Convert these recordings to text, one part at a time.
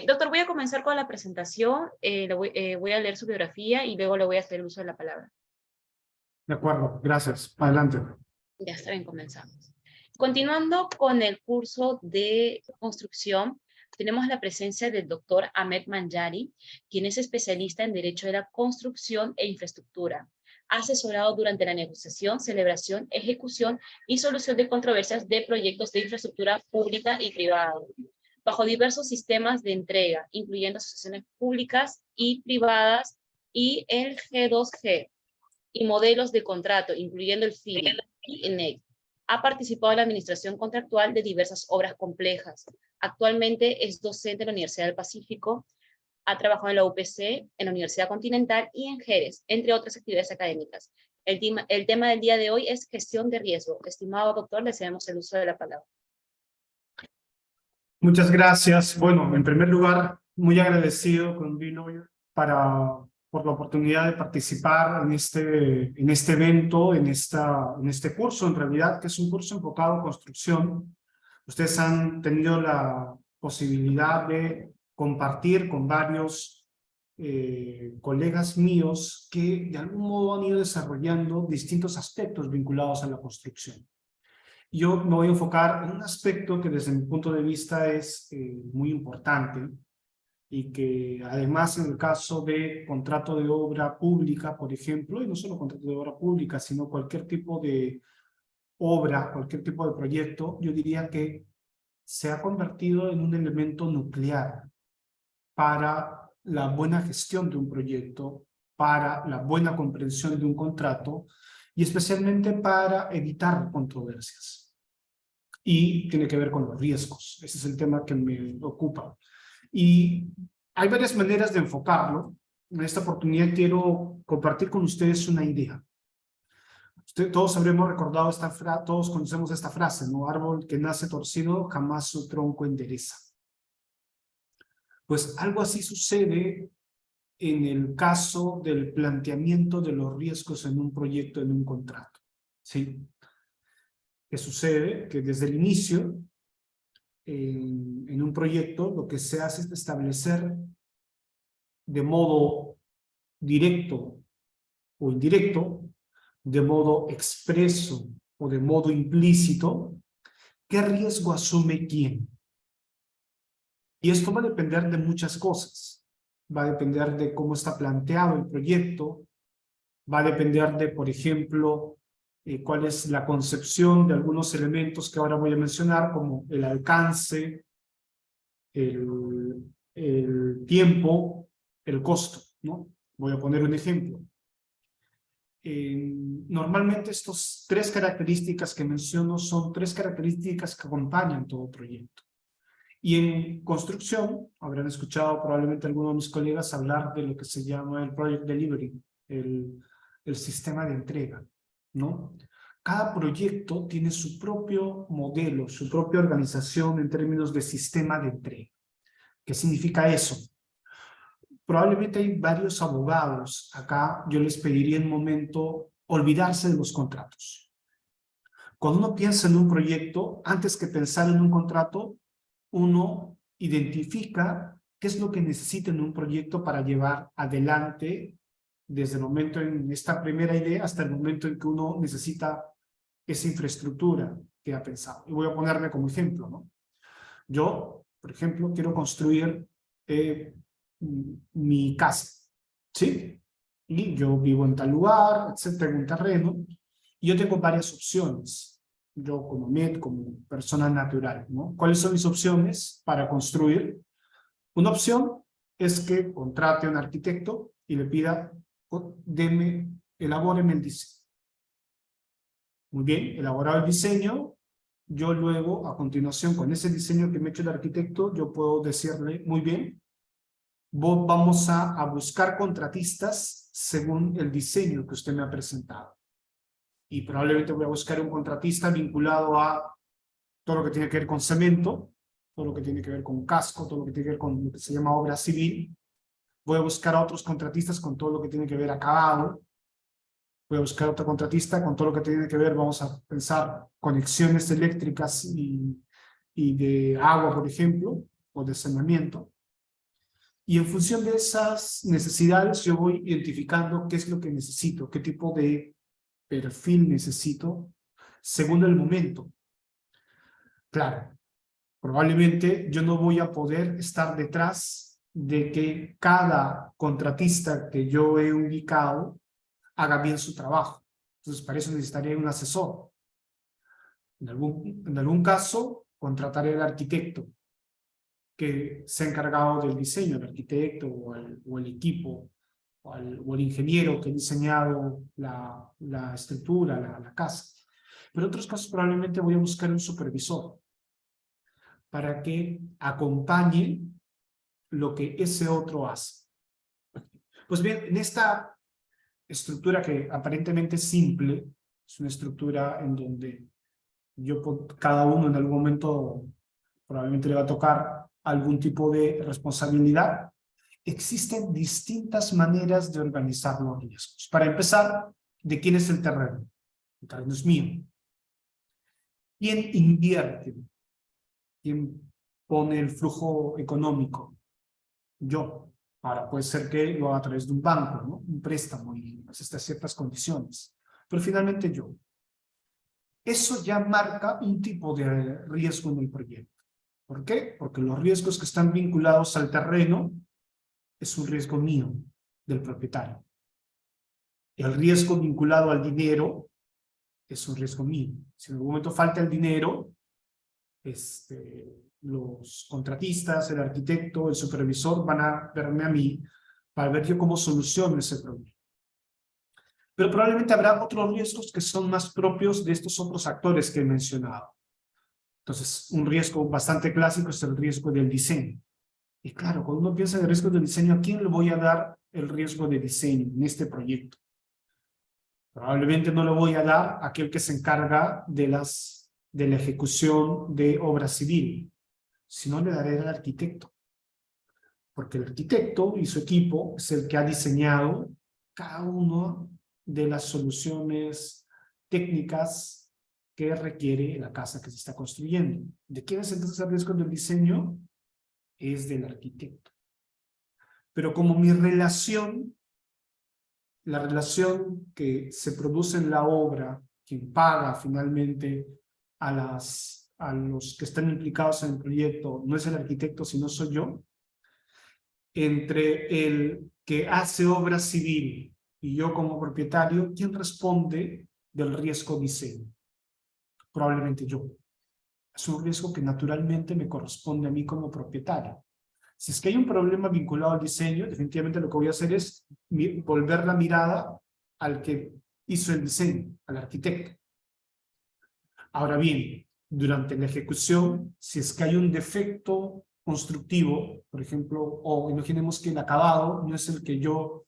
Doctor, voy a comenzar con la presentación, voy a leer su biografía y luego le voy a hacer el uso de la palabra. De acuerdo, gracias. Adelante. Ya está bien, comenzamos. Continuando con el curso de construcción, tenemos la presencia del doctor Ahmed Manjari, quien es especialista en Derecho de la Construcción e Infraestructura. Ha asesorado durante la negociación, celebración, ejecución y solución de controversias de proyectos de infraestructura pública y privada, bajo diversos sistemas de entrega, incluyendo asociaciones públicas y privadas y el G2G, y modelos de contrato, incluyendo el FIDI y ENEC. Ha participado en la administración contractual de diversas obras complejas. Actualmente es docente en la Universidad del Pacífico, ha trabajado en la UPC, en la Universidad Continental y en Jerez, entre otras actividades académicas. El tema del día de hoy es gestión de riesgo. Estimado doctor, le cedemos el uso de la palabra. Muchas gracias. Bueno, en primer lugar, muy agradecido con B-Lawyer por la oportunidad de participar en este evento, en este curso, en realidad, que es un curso enfocado en construcción. Ustedes han tenido la posibilidad de compartir con varios colegas míos que de algún modo han ido desarrollando distintos aspectos vinculados a la construcción. Yo me voy a enfocar en un aspecto que desde mi punto de vista es muy importante y que además en el caso de contrato de obra pública, por ejemplo, y no solo contrato de obra pública, sino cualquier tipo de obra, cualquier tipo de proyecto, yo diría que se ha convertido en un elemento nuclear para la buena gestión de un proyecto, para la buena comprensión de un contrato y especialmente para evitar controversias. Y tiene que ver con los riesgos. Ese es el tema que me ocupa. Y hay varias maneras de enfocarlo. En esta oportunidad quiero compartir con ustedes una idea. Todos habremos recordado esta frase, todos conocemos esta frase, ¿no? Árbol que nace torcido, jamás su tronco endereza. Pues algo así sucede en el caso del planteamiento de los riesgos en un proyecto, en un contrato. ¿Sí? ¿Qué sucede? Que desde el inicio, en un proyecto, lo que se hace es establecer de modo directo o indirecto, de modo expreso o de modo implícito, qué riesgo asume quién. Y esto va a depender de muchas cosas. Va a depender de cómo está planteado el proyecto, va a depender de, por ejemplo, cuál es la concepción de algunos elementos que ahora voy a mencionar, como el alcance, el tiempo, el costo, ¿no? Voy a poner un ejemplo. Normalmente estas tres características que menciono son tres características que acompañan todo proyecto. Y en construcción, habrán escuchado probablemente algunos de mis colegas hablar de lo que se llama el Project Delivery, el sistema de entrega, ¿no? Cada proyecto tiene su propio modelo, su propia organización en términos de sistema de entrega. ¿Qué significa eso? Probablemente hay varios abogados acá, yo les pediría en un momento olvidarse de los contratos. Cuando uno piensa en un proyecto, antes que pensar en un contrato, uno identifica qué es lo que necesita en un proyecto para llevar adelante desde el momento en esta primera idea hasta el momento en que uno necesita esa infraestructura que ha pensado. Y voy a ponerme como ejemplo, ¿no? Yo, por ejemplo, quiero construir mi casa, ¿sí? Y yo vivo en tal lugar, etcétera, en un terreno, y yo tengo varias opciones. Yo como persona natural, ¿no? ¿Cuáles son mis opciones para construir? Una opción es que contrate a un arquitecto y le pida, elabóreme el diseño. Muy bien, elaborado el diseño, yo luego, a continuación, con ese diseño que me ha hecho el arquitecto, yo puedo decirle, muy bien, vamos a buscar contratistas según el diseño que usted me ha presentado. Y probablemente voy a buscar un contratista vinculado a todo lo que tiene que ver con cemento, todo lo que tiene que ver con casco, todo lo que tiene que ver con lo que se llama obra civil. Voy a buscar a otros contratistas con todo lo que tiene que ver acabado. Voy a buscar a otro contratista con todo lo que tiene que ver, vamos a pensar, conexiones eléctricas y de agua, por ejemplo, o de saneamiento. Y en función de esas necesidades yo voy identificando qué es lo que necesito, qué tipo de perfil necesito según el momento. Claro, probablemente yo no voy a poder estar detrás de que cada contratista que yo he ubicado haga bien su trabajo. Entonces, para eso necesitaría un asesor. En algún caso, contrataré al arquitecto que se ha encargado del diseño, el arquitecto o el equipo, o el ingeniero que ha diseñado la estructura, la casa. Pero en otros casos probablemente voy a buscar un supervisor para que acompañe lo que ese otro hace. Pues bien, en esta estructura que aparentemente es simple, es una estructura en donde cada uno en algún momento probablemente le va a tocar algún tipo de responsabilidad, existen distintas maneras de organizar los riesgos. Para empezar, ¿de quién es el terreno? El terreno es mío. ¿Quién invierte? ¿Quién pone el flujo económico? Yo. Ahora puede ser que lo haga a través de un banco, ¿no? Un préstamo y estas ciertas condiciones. Pero finalmente yo. Eso ya marca un tipo de riesgo en el proyecto. ¿Por qué? Porque los riesgos que están vinculados al terreno es un riesgo mío, del propietario. El riesgo vinculado al dinero es un riesgo mío. Si en algún momento falta el dinero, los contratistas, el arquitecto, el supervisor van a verme a mí para ver yo cómo soluciono ese problema. Pero probablemente habrá otros riesgos que son más propios de estos otros actores que he mencionado. Entonces, un riesgo bastante clásico es el riesgo del diseño. Y claro, cuando uno piensa en el riesgo del diseño, ¿a quién le voy a dar el riesgo de diseño en este proyecto? Probablemente no lo voy a dar a aquel que se encarga de la ejecución de obra civil, sino le daré al arquitecto. Porque el arquitecto y su equipo es el que ha diseñado cada una de las soluciones técnicas que requiere la casa que se está construyendo. ¿De quién es entonces el riesgo del diseño? Es del arquitecto. Pero como la relación que se produce en la obra, quien paga finalmente a los que están implicados en el proyecto, no es el arquitecto, sino soy yo, entre el que hace obra civil y yo como propietario, ¿quién responde del riesgo diseño? Probablemente yo. Es un riesgo que naturalmente me corresponde a mí como propietario. Si es que hay un problema vinculado al diseño, definitivamente lo que voy a hacer es volver la mirada al que hizo el diseño, al arquitecto. Ahora bien, durante la ejecución, si es que hay un defecto constructivo, por ejemplo, o imaginemos que el acabado no es el que yo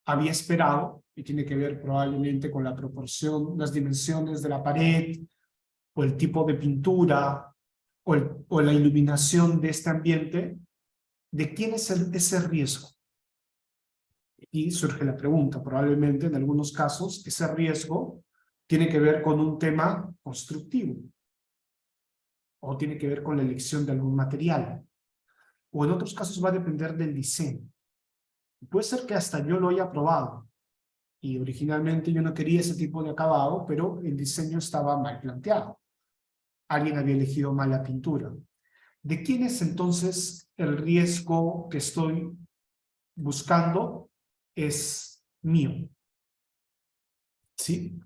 había esperado, y tiene que ver probablemente con la proporción, las dimensiones de la pared, o el tipo de pintura, o la iluminación de este ambiente, ¿de quién es ese riesgo? Y surge la pregunta, probablemente en algunos casos ese riesgo tiene que ver con un tema constructivo, o tiene que ver con la elección de algún material, o en otros casos va a depender del diseño. Puede ser que hasta yo lo haya probado, y originalmente yo no quería ese tipo de acabado, pero el diseño estaba mal planteado. Alguien había elegido mal la pintura. ¿De quién es entonces el riesgo que estoy buscando? Es mío. ¿Sí?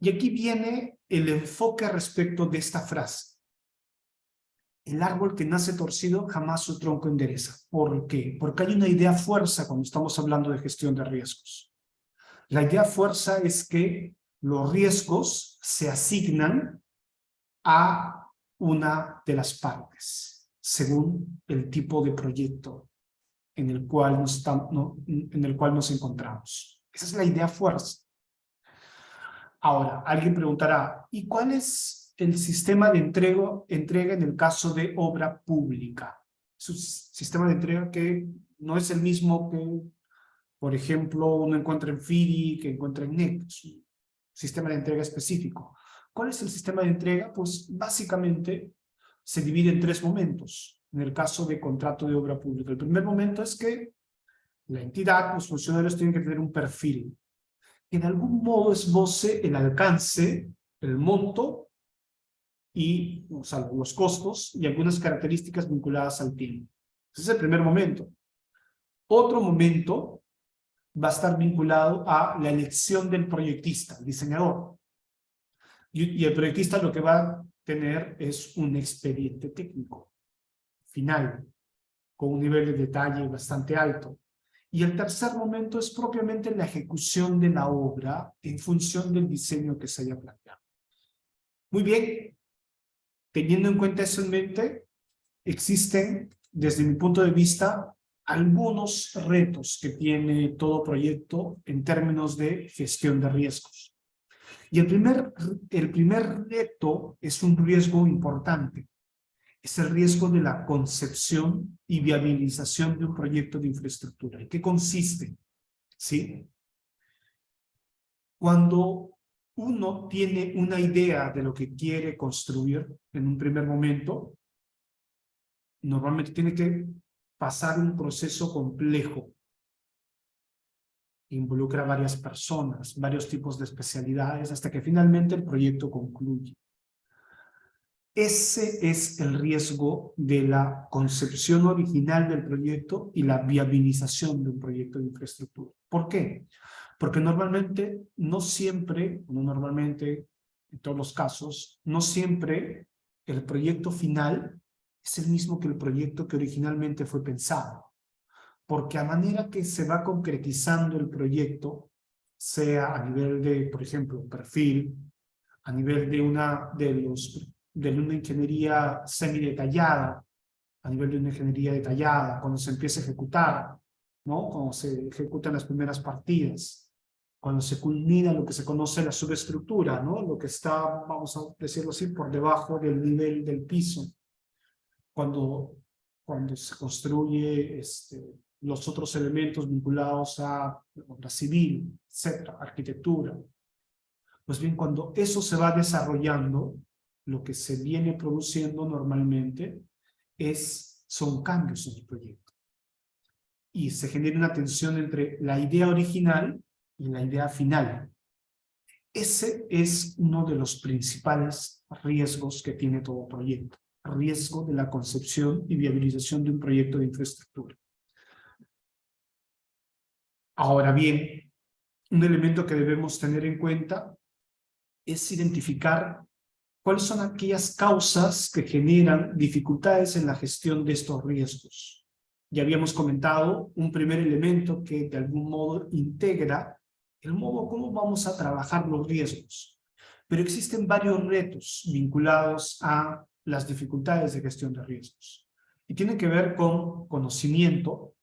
Y aquí viene el enfoque respecto de esta frase. El árbol que nace torcido jamás su tronco endereza. ¿Por qué? Porque hay una idea fuerza cuando estamos hablando de gestión de riesgos. La idea fuerza es que los riesgos se asignan a una de las partes, según el tipo de proyecto en el cual nos encontramos. Esa es la idea fuerza. Ahora, alguien preguntará, ¿y cuál es el sistema de entrega en el caso de obra pública? Es un sistema de entrega que no es el mismo que, por ejemplo, uno encuentra en FIDI, que encuentra en NEC. Es un sistema de entrega específico. ¿Cuál es el sistema de entrega? Pues básicamente se divide en tres momentos. en el caso de contrato de obra pública. El primer momento es que la entidad, los funcionarios tienen que tener un perfil que de algún modo esboce el alcance, el monto y, o sea, los costos y algunas características vinculadas al tiempo. Ese es el primer momento. Otro momento va a estar vinculado a la elección del proyectista, el diseñador. Y el proyectista lo que va a tener es un expediente técnico final, con un nivel de detalle bastante alto. Y el tercer momento es propiamente la ejecución de la obra en función del diseño que se haya planteado. Muy bien, teniendo en cuenta eso en mente, existen, desde mi punto de vista, algunos retos que tiene todo proyecto en términos de gestión de riesgos. Y el primer reto es un riesgo importante. Es el riesgo de la concepción y viabilización de un proyecto de infraestructura. ¿En qué consiste? ¿Sí? Cuando uno tiene una idea de lo que quiere construir en un primer momento, normalmente tiene que pasar un proceso complejo. Involucra a varias personas, varios tipos de especialidades, hasta que finalmente el proyecto concluye. Ese es el riesgo de la concepción original del proyecto y la viabilización de un proyecto de infraestructura. ¿Por qué? Porque normalmente, en todos los casos, no siempre el proyecto final es el mismo que el proyecto que originalmente fue pensado. Porque a manera que se va concretizando el proyecto, sea a nivel de, por ejemplo, perfil, a nivel de una ingeniería semi-detallada, a nivel de una ingeniería detallada, cuando se empieza a ejecutar, ¿no? Cuando se ejecutan las primeras partidas, cuando se culmina lo que se conoce la subestructura, ¿no? Lo que está, vamos a decirlo así, por debajo del nivel del piso, cuando se construye los otros elementos vinculados a obra civil, etcétera, arquitectura. Pues bien, cuando eso se va desarrollando, lo que se viene produciendo normalmente son cambios en el proyecto. Y se genera una tensión entre la idea original y la idea final. Ese es uno de los principales riesgos que tiene todo proyecto. Riesgo de la concepción y viabilización de un proyecto de infraestructura. Ahora bien, un elemento que debemos tener en cuenta es identificar cuáles son aquellas causas que generan dificultades en la gestión de estos riesgos. Ya habíamos comentado un primer elemento que de algún modo integra el modo como vamos a trabajar los riesgos. Pero existen varios retos vinculados a las dificultades de gestión de riesgos. Y tienen que ver con conocimiento,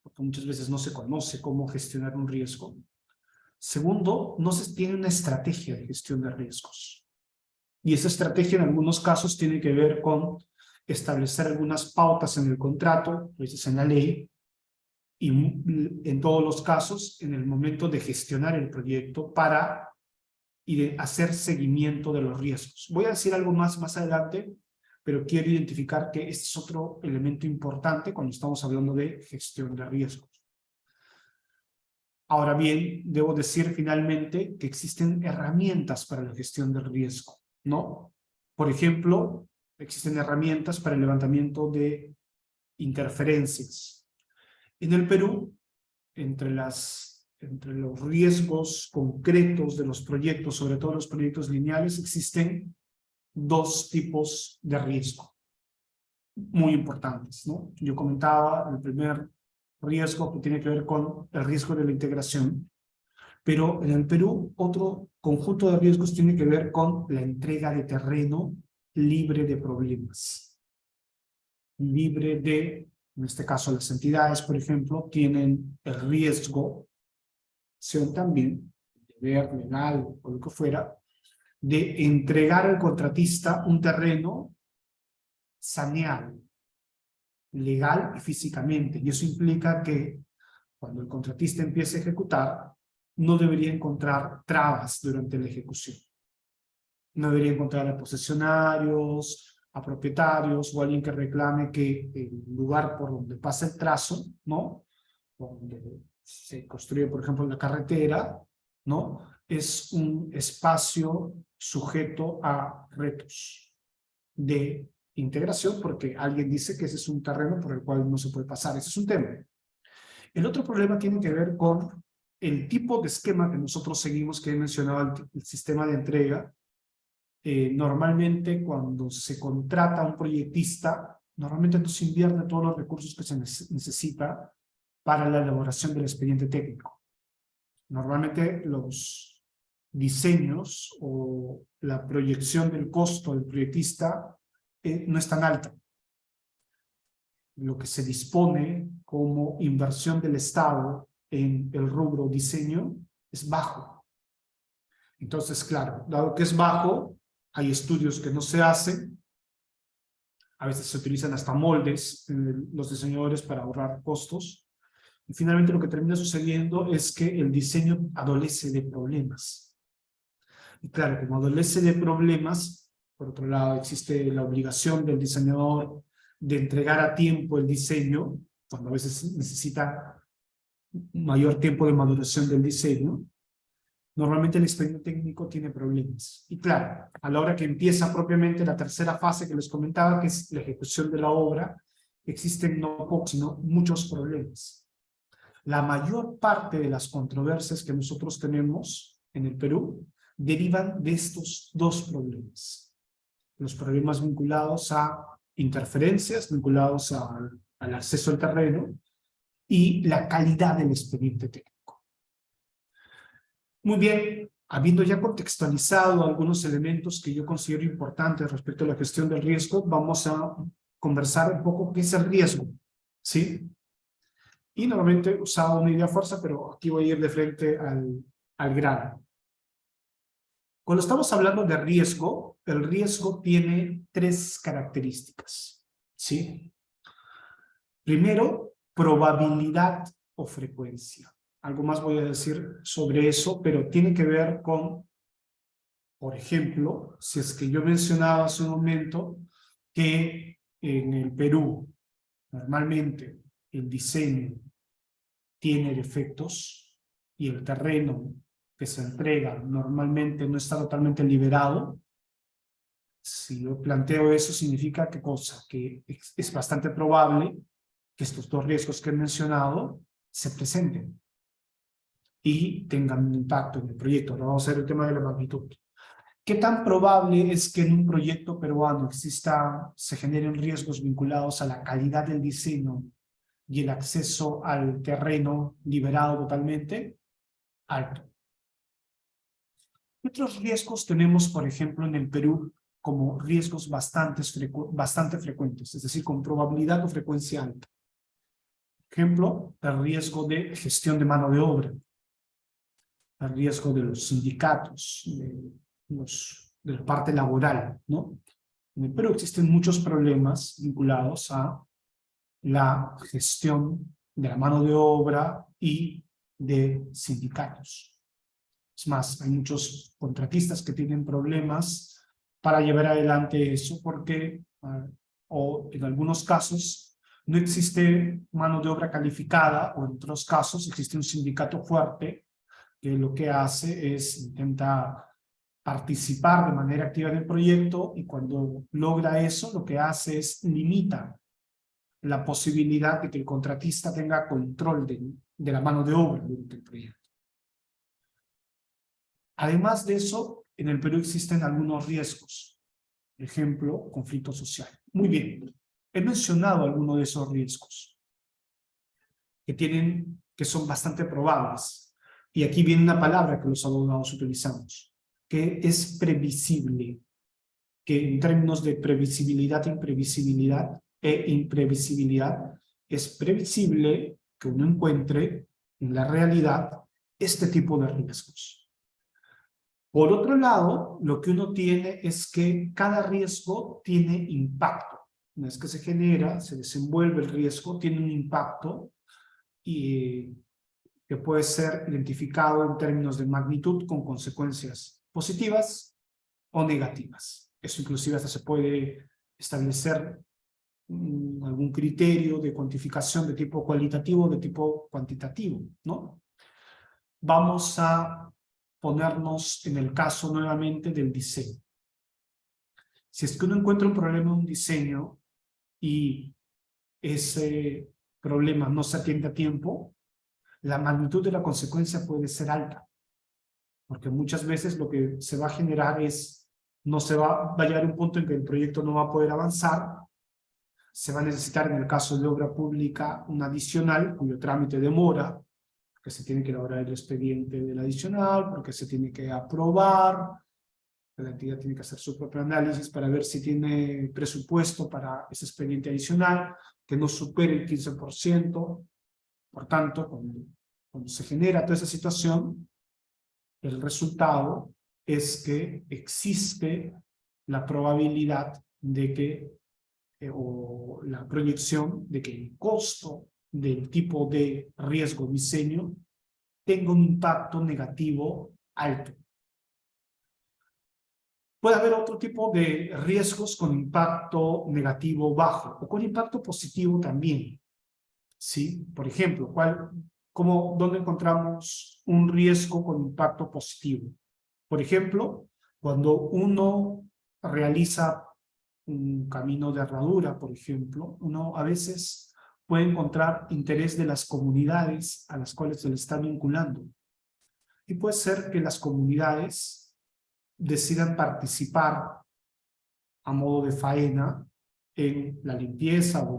porque muchas veces no se conoce cómo gestionar un riesgo. Segundo, no se tiene una estrategia de gestión de riesgos. Y esa estrategia en algunos casos tiene que ver con establecer algunas pautas en el contrato, a veces en la ley, y en todos los casos en el momento de gestionar el proyecto y de hacer seguimiento de los riesgos. Voy a decir algo más adelante, pero quiero identificar que este es otro elemento importante cuando estamos hablando de gestión de riesgos. Ahora bien, debo decir finalmente que existen herramientas para la gestión del riesgo, ¿no? Por ejemplo, existen herramientas para el levantamiento de interferencias. En el Perú, entre los riesgos concretos de los proyectos, sobre todo los proyectos lineales, existen dos tipos de riesgo muy importantes, ¿no? Yo comentaba el primer riesgo que tiene que ver con el riesgo de la integración, pero en el Perú otro conjunto de riesgos tiene que ver con la entrega de terreno libre de problemas, libre de, en este caso las entidades, por ejemplo, tienen el riesgo, también, deber legal o lo que fuera, de entregar al contratista un terreno saneado, legal y físicamente. Y eso implica que cuando el contratista empiece a ejecutar, no debería encontrar trabas durante la ejecución. No debería encontrar a posesionarios, a propietarios o alguien que reclame que el lugar por donde pasa el trazo, ¿no? Donde se construye, por ejemplo, la carretera, ¿no? Es un espacio sujeto a retos de integración porque alguien dice que ese es un terreno por el cual no se puede pasar. Ese es un tema. El otro problema tiene que ver con el tipo de esquema que nosotros seguimos, que he mencionado, el sistema de entrega. Normalmente cuando se contrata a un proyectista, normalmente no se invierte todos los recursos que se necesita para la elaboración del expediente técnico. Normalmente los diseños o la proyección del costo del proyectista no es tan alta. Lo que se dispone como inversión del Estado en el rubro diseño es bajo. Entonces, claro, dado que es bajo, hay estudios que no se hacen, a veces se utilizan hasta moldes los diseñadores para ahorrar costos, y finalmente lo que termina sucediendo es que el diseño adolece de problemas. Y claro, como adolece de problemas, por otro lado existe la obligación del diseñador de entregar a tiempo el diseño, cuando a veces necesita mayor tiempo de maduración del diseño. Normalmente el expediente técnico tiene problemas. Y claro, a la hora que empieza propiamente la tercera fase que les comentaba, que es la ejecución de la obra, existen no pocos, sino muchos problemas. La mayor parte de las controversias que nosotros tenemos en el Perú derivan de estos dos problemas. Los problemas vinculados a interferencias, vinculados al acceso al terreno y la calidad del expediente técnico. Muy bien, habiendo ya contextualizado algunos elementos que yo considero importantes respecto a la gestión del riesgo, vamos a conversar un poco qué es el riesgo, ¿sí? Y normalmente usaba una idea fuerza, pero aquí voy a ir de frente al grano. Cuando estamos hablando de riesgo, el riesgo tiene tres características, ¿sí? Primero, probabilidad o frecuencia. Algo más voy a decir sobre eso, pero tiene que ver con, por ejemplo, si es que yo mencionaba hace un momento que en el Perú normalmente el diseño tiene defectos y el terreno que se entrega normalmente no está totalmente liberado. Si yo planteo eso, significa ¿qué cosa? Que es bastante probable que estos dos riesgos que he mencionado se presenten y tengan un impacto en el proyecto. Ahora vamos a ver el tema de la magnitud. ¿Qué tan probable es que en un proyecto peruano se generen riesgos vinculados a la calidad del diseño y el acceso al terreno liberado totalmente? Alto. ¿Qué otros riesgos tenemos, por ejemplo, en el Perú como riesgos bastante frecuentes, es decir, con probabilidad o frecuencia alta? Ejemplo, el riesgo de gestión de mano de obra, el riesgo de los sindicatos, de la parte laboral, ¿no? En el Perú existen muchos problemas vinculados a la gestión de la mano de obra y de sindicatos. Es más, hay muchos contratistas que tienen problemas para llevar adelante eso porque, o en algunos casos, no existe mano de obra calificada, o en otros casos existe un sindicato fuerte que lo que hace es intenta participar de manera activa en el proyecto, y cuando logra eso, lo que hace es limita la posibilidad de que el contratista tenga control de la mano de obra durante el proyecto. Además de eso, en el Perú existen algunos riesgos. Ejemplo, conflicto social. Muy bien, he mencionado algunos de esos riesgos que son bastante probables. Y aquí viene una palabra que los abogados utilizamos, que es previsible, que en términos de previsibilidad, imprevisibilidad imprevisibilidad, es previsible que uno encuentre en la realidad este tipo de riesgos. Por otro lado, lo que uno tiene es que cada riesgo tiene impacto. Una vez que se genera, se desenvuelve el riesgo, tiene un impacto y que puede ser identificado en términos de magnitud con consecuencias positivas o negativas. Eso inclusive hasta se puede establecer algún criterio de cuantificación de tipo cualitativo o de tipo cuantitativo, ¿no? Vamos a ponernos en el caso nuevamente del diseño. Si es que uno encuentra un problema en un diseño y ese problema no se atiende a tiempo, la magnitud de la consecuencia puede ser alta, porque muchas veces lo que se va a generar es, no se va a llegar a un punto en que el proyecto no va a poder avanzar, se va a necesitar en el caso de obra pública un adicional cuyo trámite demora, porque se tiene que elaborar el expediente del adicional, porque se tiene que aprobar, la entidad tiene que hacer su propio análisis para ver si tiene presupuesto para ese expediente adicional, que no supere el 15%. Por tanto, cuando se genera toda esa situación, el resultado es que existe la probabilidad de que, o la proyección de que el costo del tipo de riesgo diseño tenga un impacto negativo alto. Puede haber otro tipo de riesgos con impacto negativo bajo o con impacto positivo también. ¿Sí? Por ejemplo, ¿dónde encontramos un riesgo con impacto positivo? Por ejemplo, cuando uno realiza un camino de herradura, por ejemplo, uno a veces puede encontrar interés de las comunidades a las cuales se le está vinculando. Y puede ser que las comunidades decidan participar a modo de faena en la limpieza o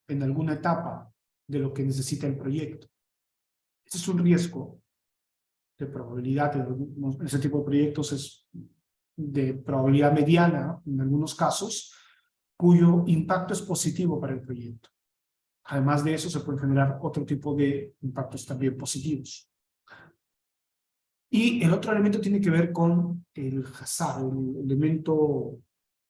en alguna etapa de lo que necesita el proyecto. Ese es un riesgo de probabilidad, en ese tipo de proyectos es de probabilidad mediana en algunos casos, cuyo impacto es positivo para el proyecto. Además de eso, se pueden generar otro tipo de impactos también positivos. Y el otro elemento tiene que ver con el hazard, el elemento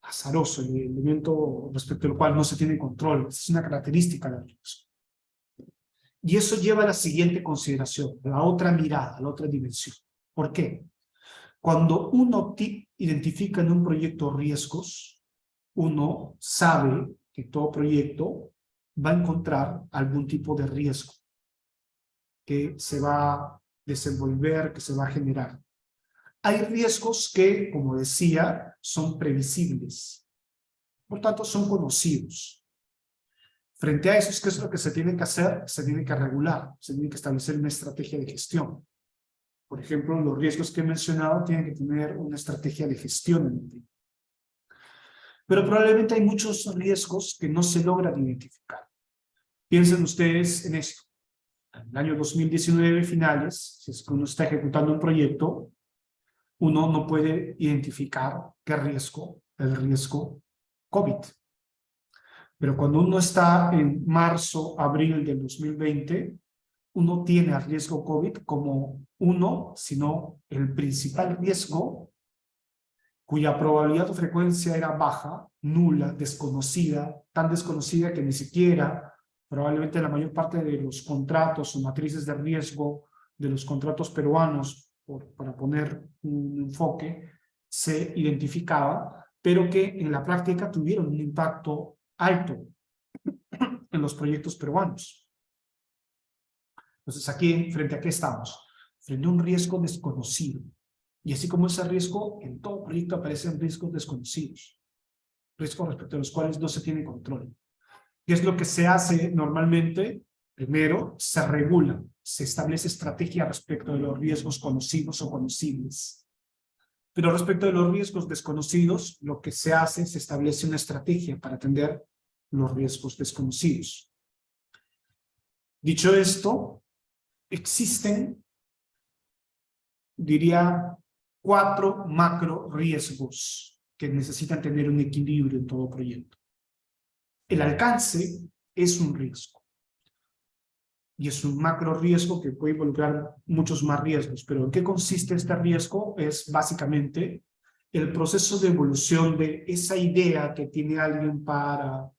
azaroso, el elemento respecto al cual no se tiene control. Es una característica del riesgo. Y eso lleva a la siguiente consideración, a la otra mirada, a la otra dimensión. ¿Por qué? Cuando uno identifica en un proyecto riesgos, uno sabe que todo proyecto va a encontrar algún tipo de riesgo que se va a desenvolver, que se va a generar. Hay riesgos que, como decía, son previsibles, por tanto son conocidos. Frente a eso, ¿qué es lo que se tiene que hacer? Se tiene que regular, se tiene que establecer una estrategia de gestión. Por ejemplo, los riesgos que he mencionado tienen que tener una estrategia de gestión en el tiempo. Pero probablemente hay muchos riesgos que no se logran identificar. Piensen ustedes en esto. En el año 2019, finales, si es que uno está ejecutando un proyecto, uno no puede identificar qué riesgo, el riesgo COVID. Pero cuando uno está en marzo, abril del 2020, uno tiene al riesgo COVID como uno, sino el principal riesgo, cuya probabilidad o frecuencia era baja, nula, desconocida, tan desconocida que ni siquiera probablemente la mayor parte de los contratos o matrices de riesgo de los contratos peruanos, para poner un enfoque, se identificaba, pero que en la práctica tuvieron un impacto alto en los proyectos peruanos. Entonces aquí, frente a qué estamos? Frente a un riesgo desconocido. Y así como ese riesgo, en todo proyecto aparecen riesgos desconocidos, riesgos respecto a los cuales no se tiene control. ¿Qué es lo que se hace normalmente? Primero, se regula, se establece estrategia respecto de los riesgos conocidos o conocibles. Pero respecto de los riesgos desconocidos, lo que se hace, se establece una estrategia para atender los riesgos desconocidos. Dicho esto, existen, diría, 4 macro riesgos que necesitan tener un equilibrio en todo proyecto. El alcance es un riesgo. Y es un macro riesgo que puede involucrar muchos más riesgos. Pero ¿en qué consiste este riesgo? Es básicamente el proceso de evolución de esa idea que tiene alguien para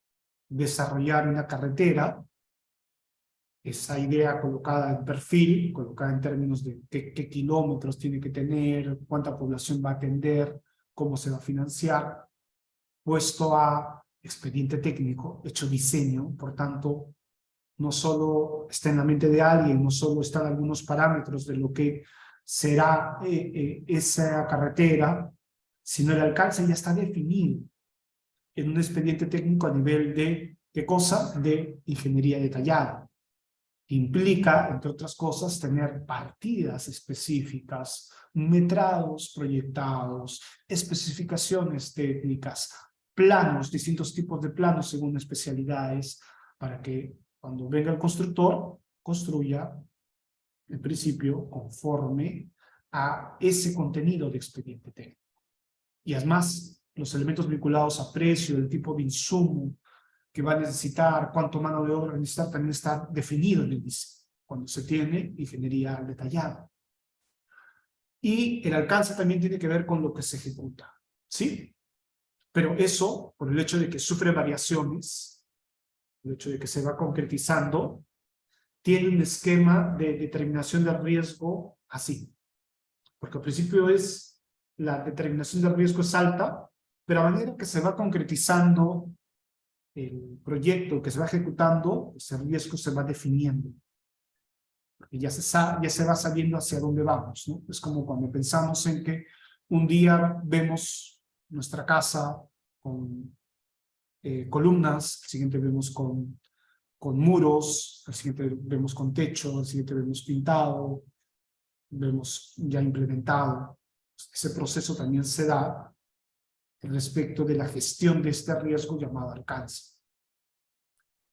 desarrollar una carretera, esa idea colocada en perfil, colocada en términos de qué kilómetros tiene que tener, cuánta población va a atender, cómo se va a financiar. puesto a expediente técnico, hecho diseño, por tanto, no solo está en la mente de alguien, no solo están algunos parámetros de lo que será esa carretera, sino el alcance ya está definido en un expediente técnico a nivel de, ¿qué cosa? De ingeniería detallada. Implica, entre otras cosas, tener partidas específicas, metrados proyectados, especificaciones técnicas, planos, distintos tipos de planos según especialidades, para que cuando venga el constructor, construya, en principio, conforme a ese contenido de expediente técnico. Y además, los elementos vinculados a precio, el tipo de insumo que va a necesitar, cuánto mano de obra va a necesitar, también está definido en el diseño, cuando se tiene ingeniería detallada. Y el alcance también tiene que ver con lo que se ejecuta, ¿sí? Pero eso, por el hecho de que sufre variaciones, el hecho de que se va concretizando, tiene un esquema de determinación de riesgo así. Porque al principio la determinación de riesgo es alta, pero a medida que se va concretizando el proyecto, que se va ejecutando, ese riesgo se va definiendo. Porque ya se va sabiendo hacia dónde vamos, ¿no? Es como cuando pensamos en que un día vemos nuestra casa con columnas, al siguiente vemos con muros, al siguiente vemos con techo, al siguiente vemos pintado, vemos ya implementado. Ese proceso también se da respecto de la gestión de este riesgo llamado alcance.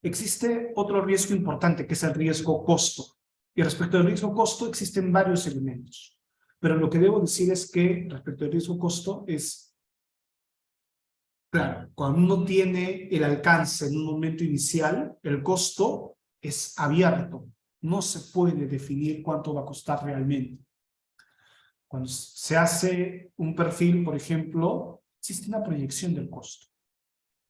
Existe otro riesgo importante que es el riesgo costo. Y respecto al riesgo costo existen varios elementos. Pero lo que debo decir es que respecto al riesgo costo es, claro, cuando uno tiene el alcance en un momento inicial, el costo es abierto. No se puede definir cuánto va a costar realmente. Cuando se hace un perfil, por ejemplo, existe una proyección del costo.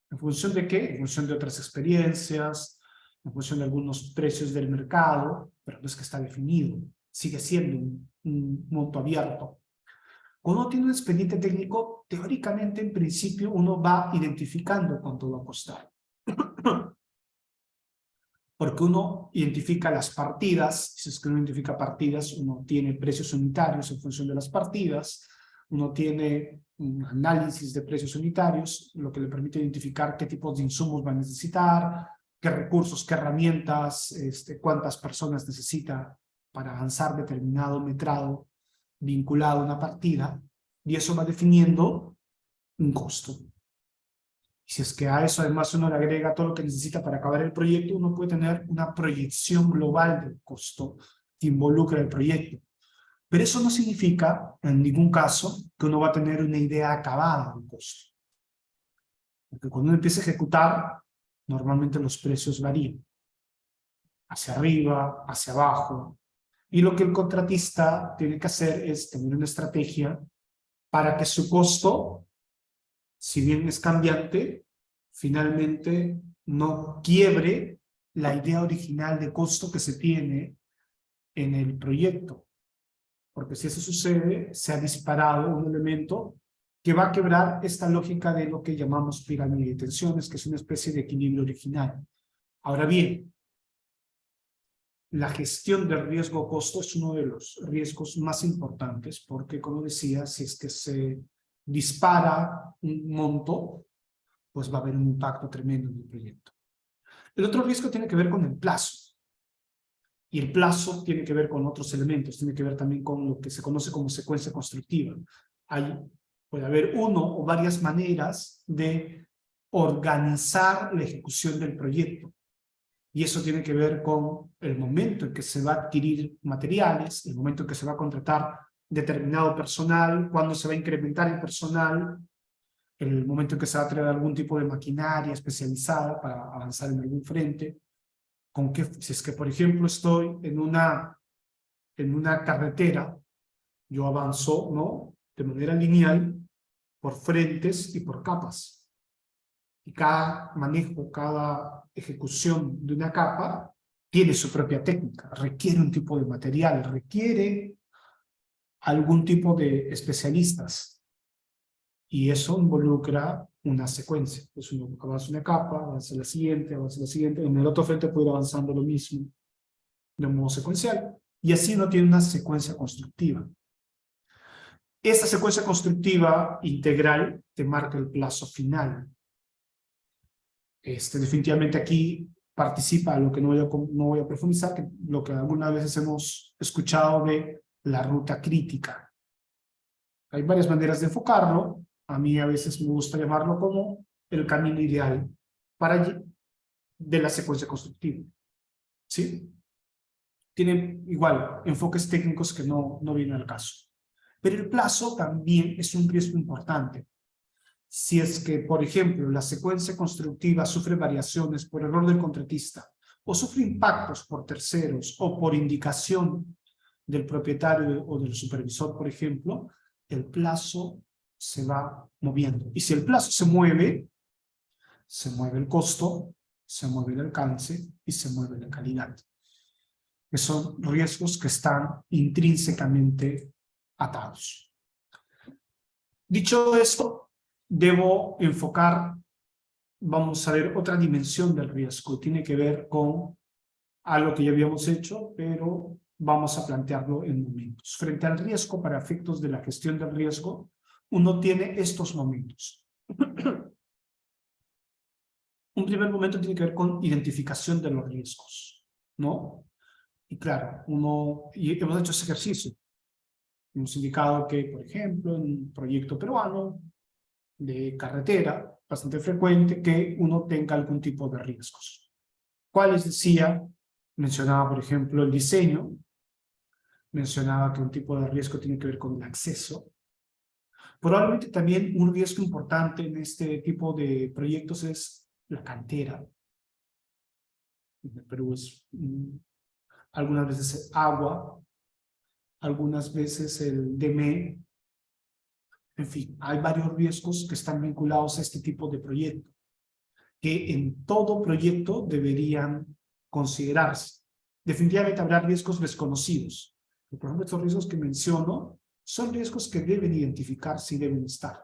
¿En función de qué? En función de otras experiencias, en función de algunos precios del mercado, pero no es que está definido. Sigue siendo un monto abierto. Cuando uno tiene un expediente técnico, teóricamente, en principio, uno va identificando cuánto va a costar. Porque uno identifica las partidas, si es que uno identifica partidas, uno tiene precios unitarios en función de las partidas, uno tiene un análisis de precios unitarios, lo que le permite identificar qué tipos de insumos va a necesitar, qué recursos, qué herramientas, cuántas personas necesita para avanzar determinado metrado vinculado a una partida, y eso va definiendo un costo. Y si es que a eso además uno le agrega todo lo que necesita para acabar el proyecto, uno puede tener una proyección global del costo que involucra el proyecto. Pero eso no significa, en ningún caso, que uno va a tener una idea acabada del costo. Porque cuando uno empieza a ejecutar, normalmente los precios varían. Hacia arriba, hacia abajo. Y lo que el contratista tiene que hacer es tener una estrategia para que su costo, si bien es cambiante, finalmente no quiebre la idea original de costo que se tiene en el proyecto. Porque si eso sucede, se ha disparado un elemento que va a quebrar esta lógica de lo que llamamos pirámide de tensiones, que es una especie de equilibrio original. Ahora bien, la gestión del riesgo-costo es uno de los riesgos más importantes, porque, como decía, si es que se dispara un monto, pues va a haber un impacto tremendo en el proyecto. El otro riesgo tiene que ver con el plazo. Y el plazo tiene que ver con otros elementos, tiene que ver también con lo que se conoce como secuencia constructiva. Puede haber uno o varias maneras de organizar la ejecución del proyecto. Y eso tiene que ver con el momento en que se va a adquirir materiales, el momento en que se va a contratar determinado personal, cuándo se va a incrementar el personal, el momento en que se va a traer algún tipo de maquinaria especializada para avanzar en algún frente. Si es que, por ejemplo, estoy en una carretera, yo avanzo, ¿no?, de manera lineal por frentes y por capas. Y cada manejo, cada ejecución de una capa tiene su propia técnica, requiere un tipo de material, requiere algún tipo de especialistas. Y eso involucra una secuencia. Pues uno avanza una capa, avanza la siguiente, avanza la siguiente. En el otro frente puede ir avanzando lo mismo de modo secuencial. Y así uno tiene una secuencia constructiva. Esta secuencia constructiva integral te marca el plazo final. Definitivamente aquí participa lo que no voy a profundizar, que lo que algunas veces hemos escuchado de la ruta crítica. Hay varias maneras de enfocarlo. A mí a veces me gusta llamarlo como el camino ideal de la secuencia constructiva. ¿Sí? Tienen igual enfoques técnicos que no vienen al caso. Pero el plazo también es un riesgo importante. Si es que, por ejemplo, la secuencia constructiva sufre variaciones por error del contratista, o sufre impactos por terceros, o por indicación del propietario o del supervisor, por ejemplo, el plazo se va moviendo. Y si el plazo se mueve el costo, se mueve el alcance y se mueve la calidad. Que son riesgos que están intrínsecamente atados. Dicho esto, debo enfocar, vamos a ver, otra dimensión del riesgo. Tiene que ver con algo que ya habíamos hecho, pero vamos a plantearlo en momentos. Frente al riesgo, para efectos de la gestión del riesgo, uno tiene estos momentos. Un primer momento tiene que ver con identificación de los riesgos, ¿no? Y claro, y hemos hecho ese ejercicio. Hemos indicado que, por ejemplo, en un proyecto peruano de carretera, bastante frecuente que uno tenga algún tipo de riesgos. ¿Cuáles decía? Mencionaba, por ejemplo, el diseño. Mencionaba que un tipo de riesgo tiene que ver con el acceso. Probablemente también un riesgo importante en este tipo de proyectos es la cantera. En Perú es algunas veces agua, algunas veces el DME. En fin, hay varios riesgos que están vinculados a este tipo de proyecto, que en todo proyecto deberían considerarse. Definitivamente habrá riesgos desconocidos. Por ejemplo, estos riesgos que menciono son riesgos que deben identificarse y deben estar.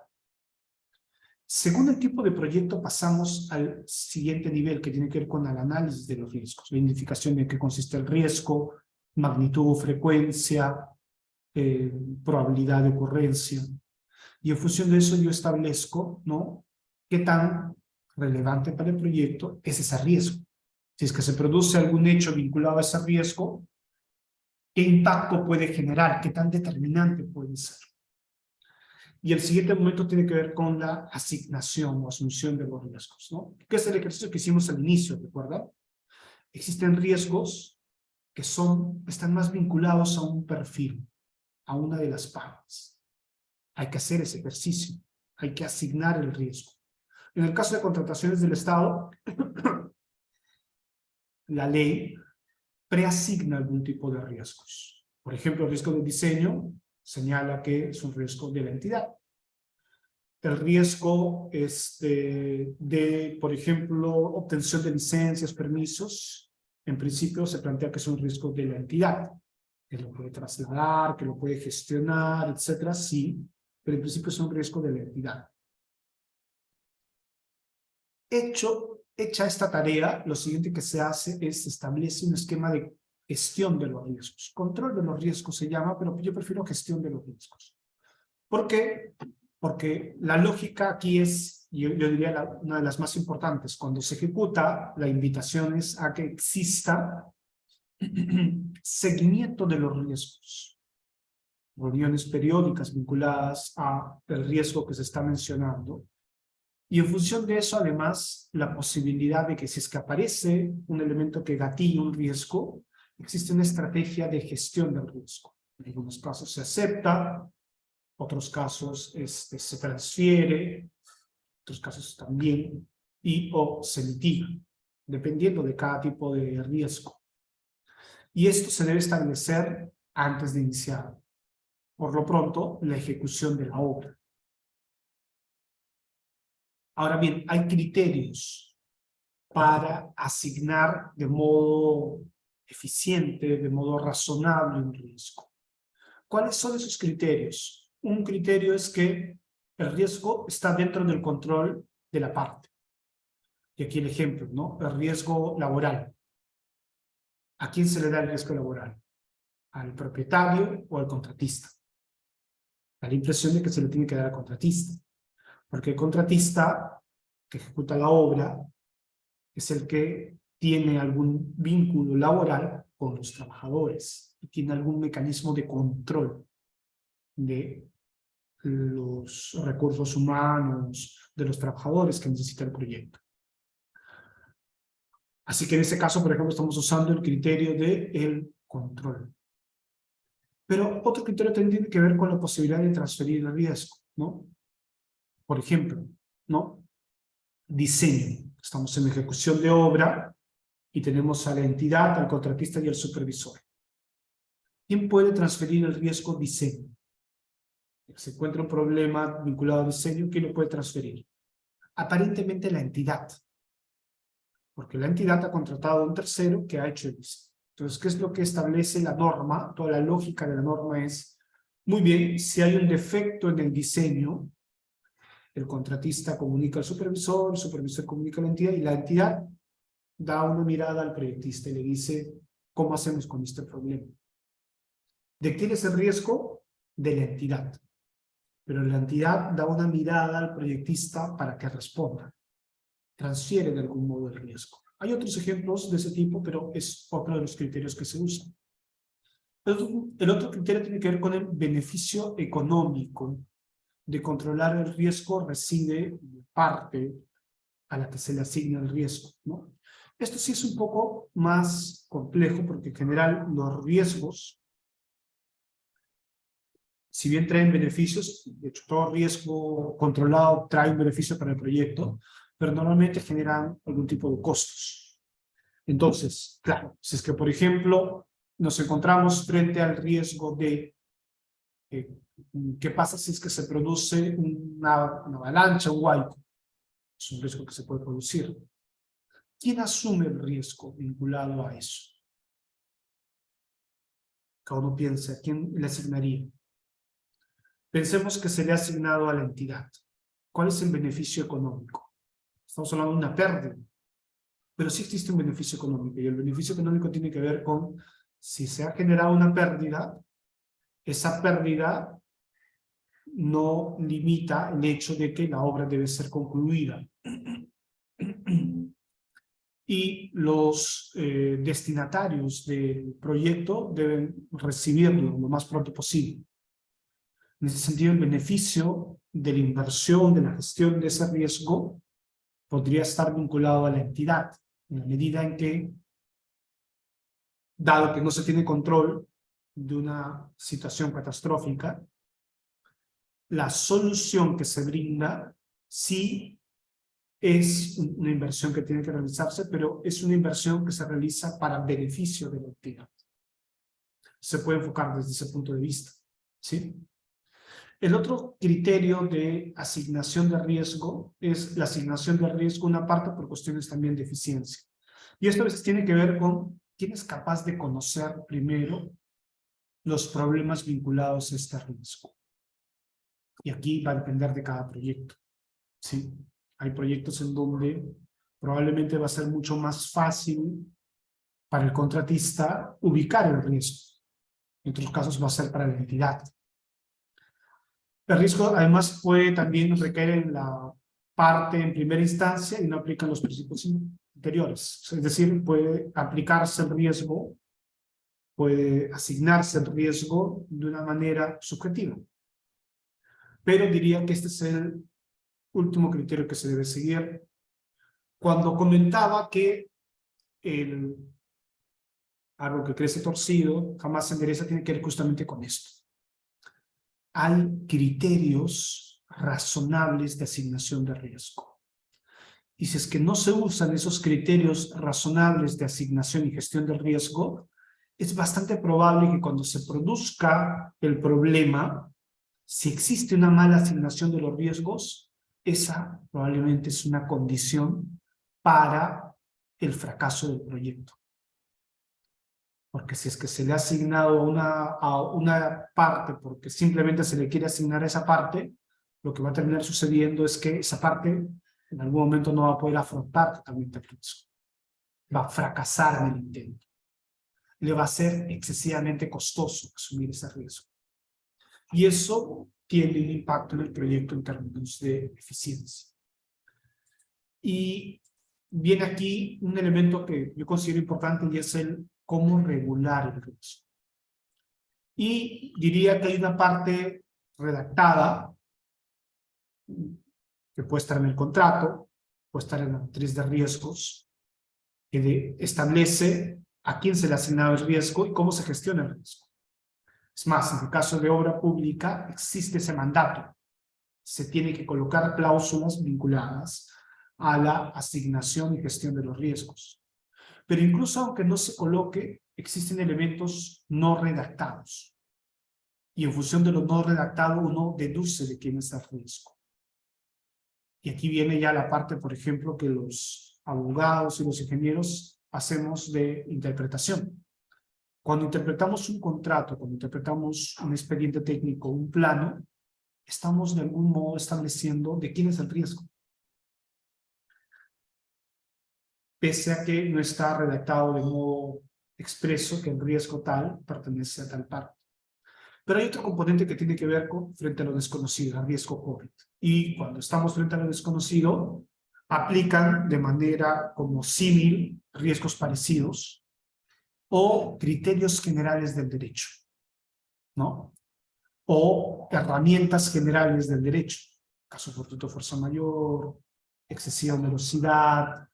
Según el tipo de proyecto, pasamos al siguiente nivel, que tiene que ver con el análisis de los riesgos, la identificación de qué consiste el riesgo, magnitud, frecuencia, probabilidad de ocurrencia. Y en función de eso yo establezco, ¿no?, qué tan relevante para el proyecto es ese riesgo. Si es que se produce algún hecho vinculado a ese riesgo, ¿qué impacto puede generar? ¿Qué tan determinante puede ser? Y el siguiente momento tiene que ver con la asignación o asunción de los riesgos, ¿no? Que es el ejercicio que hicimos al inicio, ¿recuerda? Existen riesgos que están más vinculados a un perfil, a una de las partes. Hay que hacer ese ejercicio, hay que asignar el riesgo. En el caso de contrataciones del Estado, la ley preasigna algún tipo de riesgos. Por ejemplo, el riesgo de diseño señala que es un riesgo de la entidad. El riesgo por ejemplo, obtención de licencias, permisos, en principio se plantea que es un riesgo de la entidad, que lo puede trasladar, que lo puede gestionar, etcétera, sí, pero en principio es un riesgo de la entidad. Hecha esta tarea, lo siguiente que se hace es establece un esquema de gestión de los riesgos. Control de los riesgos se llama, pero yo prefiero gestión de los riesgos. ¿Por qué? Porque la lógica aquí es, yo diría, una de las más importantes. Cuando se ejecuta, la invitación es a que exista seguimiento de los riesgos. Reuniones periódicas vinculadas al riesgo que se está mencionando. Y en función de eso, además, la posibilidad de que si es que aparece un elemento que gatilla un riesgo, existe una estrategia de gestión del riesgo. En algunos casos se acepta, otros casos se transfiere, otros casos también, o se mitiga, dependiendo de cada tipo de riesgo. Y esto se debe establecer antes de iniciar, por lo pronto, la ejecución de la obra. Ahora bien, hay criterios para asignar de modo eficiente, de modo razonable un riesgo. ¿Cuáles son esos criterios? Un criterio es que el riesgo está dentro del control de la parte. Y aquí el ejemplo, ¿no? El riesgo laboral. ¿A quién se le da el riesgo laboral? ¿Al propietario o al contratista? Da la impresión de que se le tiene que dar al contratista, porque el contratista que ejecuta la obra es el que tiene algún vínculo laboral con los trabajadores y tiene algún mecanismo de control de los recursos humanos, de los trabajadores que necesita el proyecto. Así que en este caso, por ejemplo, estamos usando el criterio del control. Pero otro criterio también tiene que ver con la posibilidad de transferir el riesgo, ¿no? Por ejemplo, ¿no? Diseño. Estamos en ejecución de obra y tenemos a la entidad, al contratista y al supervisor. ¿Quién puede transferir el riesgo diseño? Se encuentra un problema vinculado al diseño, ¿quién lo puede transferir? Aparentemente la entidad, porque la entidad ha contratado a un tercero que ha hecho el diseño. Entonces, ¿qué es lo que establece la norma? Toda la lógica de la norma es, muy bien, si hay un defecto en el diseño, el contratista comunica al supervisor, el supervisor comunica a la entidad y la entidad da una mirada al proyectista y le dice, ¿cómo hacemos con este problema? ¿De quién es el riesgo? De la entidad. Pero la entidad da una mirada al proyectista para que responda. Transfiere de algún modo el riesgo. Hay otros ejemplos de ese tipo, pero es otro de los criterios que se usan. El otro criterio tiene que ver con el beneficio económico de controlar el riesgo, reside parte a la que se le asigna el riesgo, ¿no? Esto sí es un poco más complejo porque en general los riesgos, si bien traen beneficios, de hecho todo riesgo controlado trae un beneficio para el proyecto, pero normalmente generan algún tipo de costos. Entonces, claro, si es que por ejemplo nos encontramos frente al riesgo de ¿qué pasa si es que se produce una avalancha, un huaico? Es un riesgo que se puede producir. ¿Quién asume el riesgo vinculado a eso? Cada uno piensa, ¿a quién le asignaría? Pensemos que se le ha asignado a la entidad. ¿Cuál es el beneficio económico? Estamos hablando de una pérdida, pero sí existe un beneficio económico, y el beneficio económico tiene que ver con si se ha generado una pérdida, esa pérdida no limita el hecho de que la obra debe ser concluida. Y los destinatarios del proyecto deben recibirlo lo más pronto posible. En ese sentido, el beneficio de la inversión, de la gestión de ese riesgo, podría estar vinculado a la entidad, en la medida en que, dado que no se tiene control de una situación catastrófica, la solución que se brinda sí es una inversión que tiene que realizarse, pero es una inversión que se realiza para beneficio de la entidad. Se puede enfocar desde ese punto de vista, ¿sí? El otro criterio de asignación de riesgo es la asignación de riesgo, una parte por cuestiones también de eficiencia. Y esto a veces tiene que ver con quién es capaz de conocer primero los problemas vinculados a este riesgo. Y aquí va a depender de cada proyecto, ¿sí? Hay proyectos en donde probablemente va a ser mucho más fácil para el contratista ubicar el riesgo. En otros casos va a ser para la entidad. El riesgo además puede también recaer en la parte en primera instancia y no aplican los principios anteriores. Es decir, puede aplicarse el riesgo, puede asignarse el riesgo de una manera subjetiva. Pero diría que este es el último criterio que se debe seguir. Cuando comentaba que el árbol que crece torcido jamás se endereza, tiene que ver justamente con esto. Hay criterios razonables de asignación de riesgo. Y si es que no se usan esos criterios razonables de asignación y gestión del riesgo, es bastante probable que cuando se produzca el problema, si existe una mala asignación de los riesgos, esa probablemente es una condición para el fracaso del proyecto. Porque si es que se le ha asignado a una parte porque simplemente se le quiere asignar a esa parte, lo que va a terminar sucediendo es que esa parte En algún momento no va a poder afrontar totalmente el riesgo. Va a fracasar en el intento. Le va a ser excesivamente costoso asumir ese riesgo. Y eso tiene un impacto en el proyecto en términos de eficiencia. Y viene aquí un elemento que yo considero importante y es el cómo regular el riesgo. Y diría que hay una parte redactada que puede estar en el contrato, puede estar en la matriz de riesgos, que establece a quién se le ha asignado el riesgo y cómo se gestiona el riesgo. Es más, en el caso de obra pública existe ese mandato. Se tiene que colocar cláusulas vinculadas a la asignación y gestión de los riesgos. Pero incluso aunque no se coloque, existen elementos no redactados. Y en función de lo no redactado, uno deduce de quién es el riesgo. Y aquí viene ya la parte, por ejemplo, que los abogados y los ingenieros hacemos de interpretación. Cuando interpretamos un contrato, cuando interpretamos un expediente técnico, un plano, estamos de algún modo estableciendo de quién es el riesgo. Pese a que no está redactado de modo expreso que el riesgo tal pertenece a tal parte. Pero hay otro componente que tiene que ver con frente a lo desconocido, el riesgo COVID. Y cuando estamos frente a lo desconocido, aplican de manera como símil riesgos parecidos o criterios generales del derecho, ¿no? O herramientas generales del derecho. Caso fortuito, fuerza mayor, excesiva velocidad,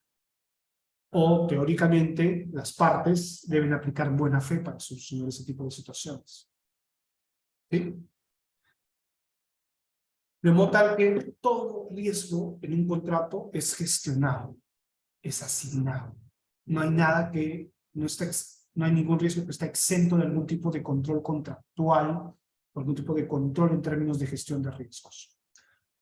o teóricamente las partes deben aplicar buena fe para solucionar ese tipo de situaciones. ¿Sí? De modo tal que todo riesgo en un contrato es gestionado, es asignado. No hay nada que no hay ningún riesgo que esté exento de algún tipo de control contractual o algún tipo de control en términos de gestión de riesgos.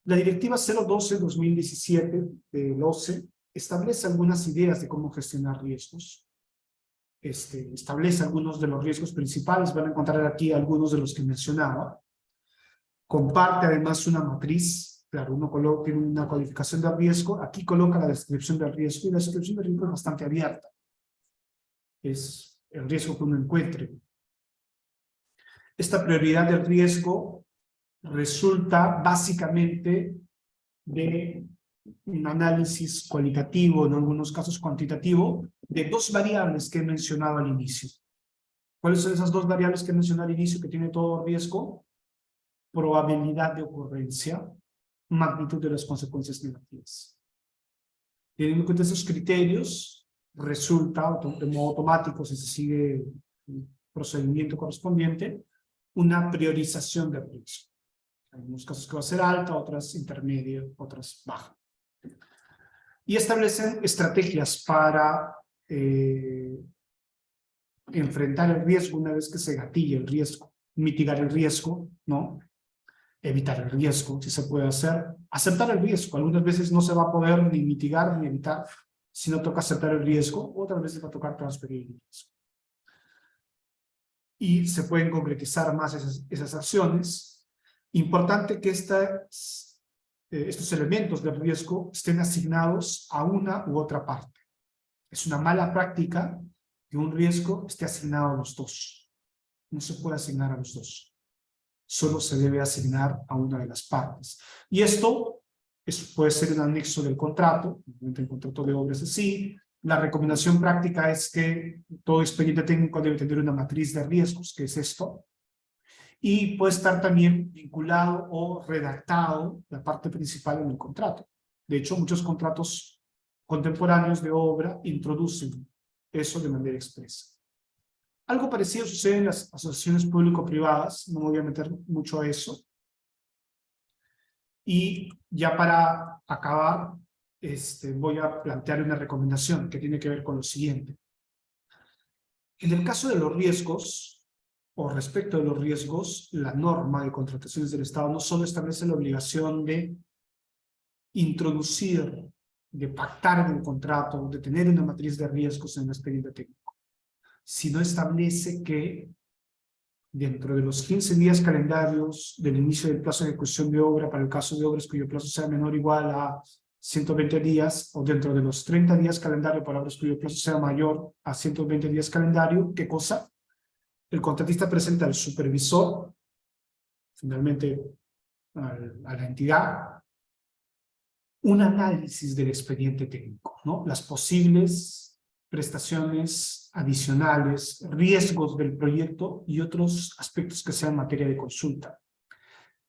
La Directiva 012-2017 del OCE establece algunas ideas de cómo gestionar riesgos. Establece algunos de los riesgos principales, van a encontrar aquí algunos de los que mencionaba. Comparte además una matriz, claro, uno tiene una codificación de riesgo, aquí coloca la descripción del riesgo, y la descripción del riesgo es bastante abierta. Es el riesgo que uno encuentre. Esta prioridad del riesgo resulta básicamente de un análisis cualitativo, en algunos casos cuantitativo, de dos variables que he mencionado al inicio. ¿Cuáles son esas dos variables que he mencionado al inicio que tiene todo riesgo? Probabilidad de ocurrencia, magnitud de las consecuencias negativas. Teniendo en cuenta esos criterios, resulta de modo automático, si se sigue el procedimiento correspondiente, una priorización de riesgo. Hay algunos casos que va a ser alta, otras intermedia, otras baja. Y establecen estrategias para enfrentar el riesgo una vez que se gatilla el riesgo, mitigar el riesgo, ¿no? Evitar el riesgo, si se puede hacer, aceptar el riesgo. Algunas veces no se va a poder ni mitigar ni evitar, sino toca aceptar el riesgo, otras veces va a tocar transferir el riesgo. Y se pueden concretizar más esas acciones. Importante que estos elementos del riesgo estén asignados a una u otra parte. Es una mala práctica que un riesgo esté asignado a los dos. No se puede asignar a los dos. Solo se debe asignar a una de las partes. Y esto puede ser un anexo del contrato, el contrato de obra es así. La recomendación práctica es que todo expediente técnico debe tener una matriz de riesgos, que es esto, y puede estar también vinculado o redactado la parte principal en el contrato. De hecho, muchos contratos contemporáneos de obra introducen eso de manera expresa. Algo parecido sucede en las asociaciones público-privadas, no me voy a meter mucho a eso. Y ya para acabar, voy a plantear una recomendación que tiene que ver con lo siguiente. En el caso de los riesgos, o respecto de los riesgos, la norma de contrataciones del Estado no solo establece la obligación de introducir, de pactar en el contrato, de tener una matriz de riesgos en el expediente técnico, sino establece que dentro de los 15 días calendarios del inicio del plazo de ejecución de obra, para el caso de obras cuyo plazo sea menor o igual a 120 días o dentro de los 30 días calendario, palabras cuyo plazo sea mayor a 120 días calendario, ¿qué cosa? El contratista presenta al supervisor, finalmente a la entidad, un análisis del expediente técnico, ¿no? Las posibles prestaciones adicionales, riesgos del proyecto y otros aspectos que sean materia de consulta.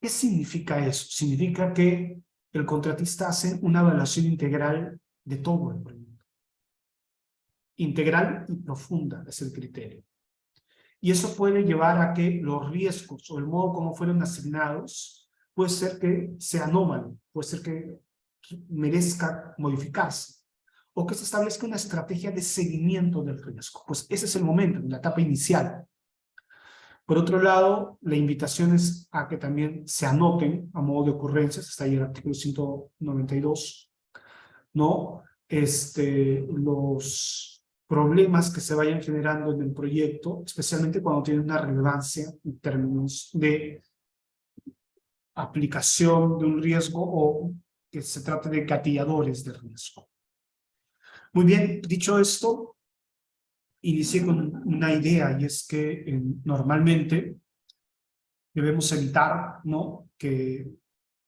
¿Qué significa eso? Significa que el contratista hace una evaluación integral de todo el proyecto. Integral y profunda es el criterio. Y eso puede llevar a que los riesgos o el modo como fueron asignados puede ser que sea anómalo, puede ser que merezca modificarse, o que se establezca una estrategia de seguimiento del riesgo. Pues ese es el momento, la etapa inicial. Por otro lado, la invitación es a que también se anoten a modo de ocurrencias, está ahí el artículo 192, ¿no? Los problemas que se vayan generando en el proyecto, especialmente cuando tienen una relevancia en términos de aplicación de un riesgo o que se trate de gatilladores de riesgo. Muy bien, dicho esto, inicié con una idea y es que normalmente debemos evitar, ¿no?, que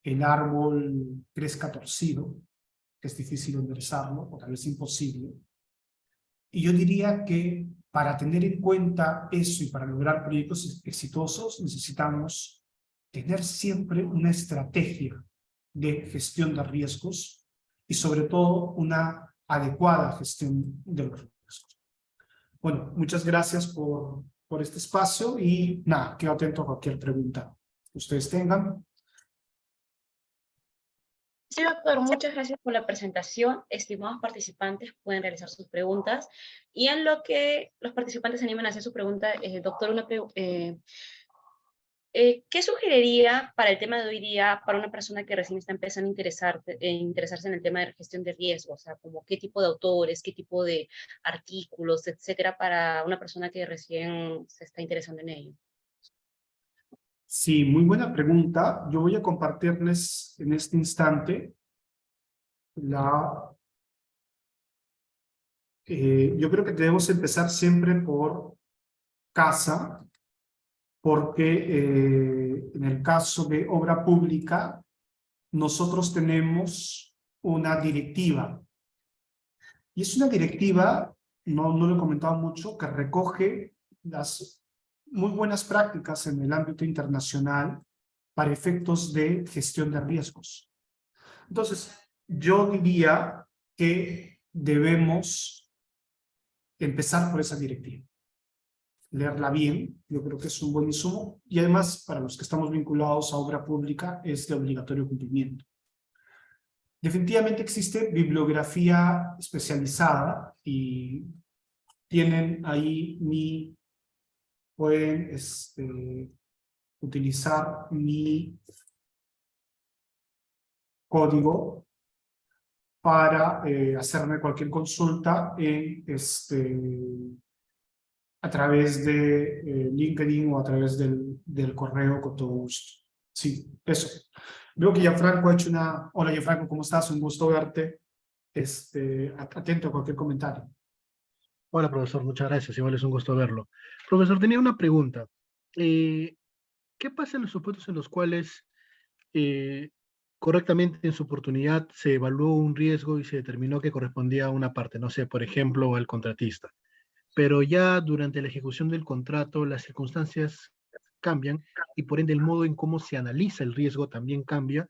el árbol crezca torcido, que es difícil enderezarlo o tal vez imposible. Y yo diría que para tener en cuenta eso y para lograr proyectos exitosos necesitamos tener siempre una estrategia de gestión de riesgos y sobre todo una adecuada gestión de los riesgos. Bueno, muchas gracias por este espacio y nada, quedo atento a cualquier pregunta que ustedes tengan. Sí, doctor, muchas gracias por la presentación. Estimados participantes, pueden realizar sus preguntas. Y en lo que los participantes se animan a hacer su pregunta, doctor, ¿qué sugeriría para el tema de hoy día para una persona que recién está empezando a interesarse en el tema de gestión de riesgos? O sea, como qué tipo de autores, qué tipo de artículos, etcétera, para una persona que recién se está interesando en ello. Sí, muy buena pregunta. Yo voy a compartirles en este instante yo creo que debemos empezar siempre por casa, porque en el caso de obra pública, nosotros tenemos una directiva. Y es una directiva, no lo he comentado mucho, que recoge las muy buenas prácticas en el ámbito internacional para efectos de gestión de riesgos. Entonces, yo diría que debemos empezar por esa directiva. Leerla bien, yo creo que es un buen insumo, y además, para los que estamos vinculados a obra pública, es de obligatorio cumplimiento. Definitivamente existe bibliografía especializada y tienen ahí pueden utilizar mi código para hacerme cualquier consulta a través de LinkedIn o a través del correo con todo gusto. Sí, eso. Veo que Gianfranco ha hecho una... Hola Gianfranco, ¿cómo estás? Un gusto verte. Atento a cualquier comentario. Hola, profesor, muchas gracias. Igual es un gusto verlo. Profesor, tenía una pregunta. ¿Qué pasa en los supuestos en los cuales correctamente en su oportunidad se evaluó un riesgo y se determinó que correspondía a una parte? No sé, por ejemplo, al contratista. Pero ya durante la ejecución del contrato las circunstancias cambian y por ende el modo en cómo se analiza el riesgo también cambia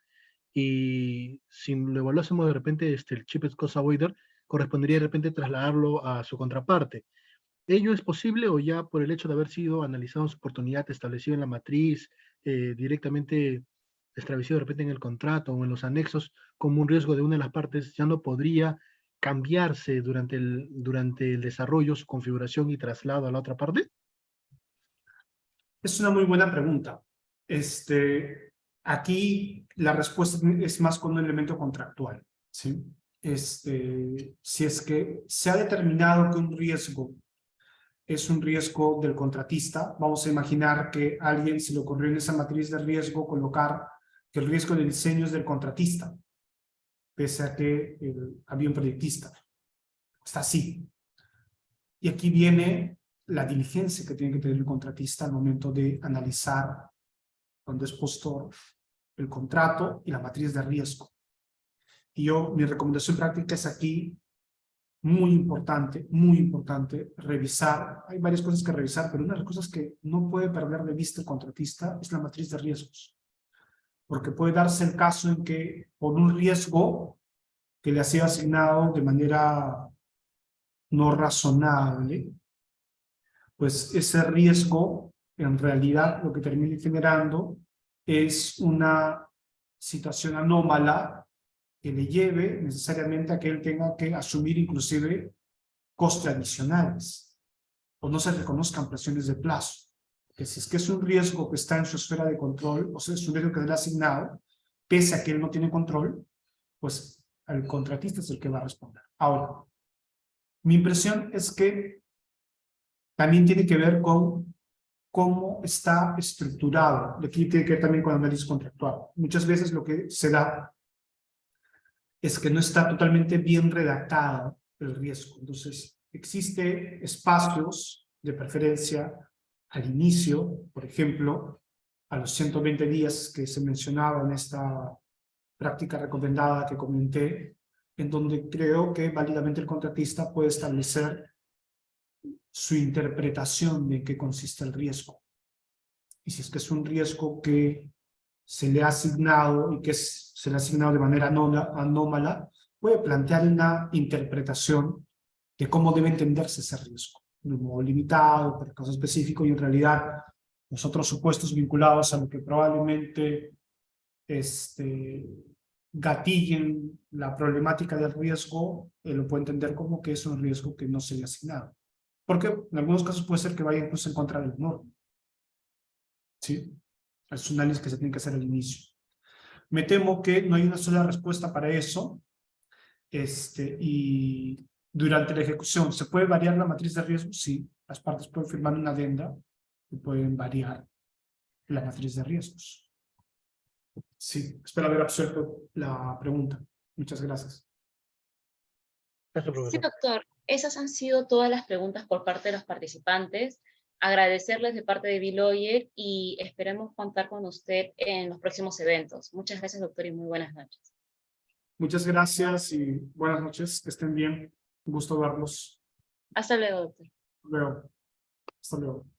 y si lo evaluásemos de repente el cheapest cost avoider correspondería de repente trasladarlo a su contraparte. ¿Ello es posible o ya por el hecho de haber sido analizado en su oportunidad, establecido en la matriz, directamente establecido de repente en el contrato o en los anexos como un riesgo de una de las partes, ya no podría cambiarse durante el desarrollo, su configuración y traslado a la otra parte? Es una muy buena pregunta. Aquí la respuesta es más con un elemento contractual, ¿sí? Si es que se ha determinado que un riesgo es un riesgo del contratista, vamos a imaginar que a alguien se le ocurrió en esa matriz de riesgo colocar que el riesgo de diseño es del contratista. pese a que había un proyectista. Está así. Y aquí viene la diligencia que tiene que tener el contratista al momento de analizar, cuando es postor, el contrato y la matriz de riesgo. Y mi recomendación práctica es aquí muy importante revisar. Hay varias cosas que revisar, pero una de las cosas que no puede perder de vista el contratista es la matriz de riesgos. Porque puede darse el caso en que por un riesgo que le ha sido asignado de manera no razonable, pues ese riesgo en realidad lo que termina generando es una situación anómala que le lleve necesariamente a que él tenga que asumir inclusive costes adicionales o no se reconozcan presiones de plazo. Que si es que es un riesgo que está en su esfera de control, o sea, es un riesgo que le ha asignado, pese a que él no tiene control, pues el contratista es el que va a responder. Ahora, mi impresión es que también tiene que ver con cómo está estructurado. Aquí tiene que ver también con análisis contractual. Muchas veces lo que se da es que no está totalmente bien redactado el riesgo. Entonces, existe espacios de preferencia al inicio, por ejemplo, a los 120 días que se mencionaba en esta práctica recomendada que comenté, en donde creo que válidamente el contratista puede establecer su interpretación de en qué consiste el riesgo. Y si es que es un riesgo que se le ha asignado y que se le ha asignado de manera anómala, puede plantear una interpretación de cómo debe entenderse ese riesgo, de un modo limitado, por caso específico, y en realidad los otros supuestos vinculados a lo que probablemente gatillen la problemática del riesgo, lo puede entender como que es un riesgo que no se le ha asignado. Porque en algunos casos puede ser que vaya incluso en contra de la norma. ¿Sí? Es un análisis que se tiene que hacer al inicio. Me temo que no hay una sola respuesta para eso. Y durante la ejecución, ¿se puede variar la matriz de riesgo? Sí, las partes pueden firmar una adenda y pueden variar la matriz de riesgos. Sí, espero haber absuelto la pregunta. Muchas gracias. Gracias, Sí, profesor. doctor. Esas han sido todas las preguntas por parte de los participantes. Agradecerles de parte de B-Lawyer y esperemos contar con usted en los próximos eventos. Muchas gracias, doctor, y muy buenas noches. Muchas gracias y buenas noches. Que estén bien. Un gusto verlos. Hasta luego, doctor. Luego. Hasta luego.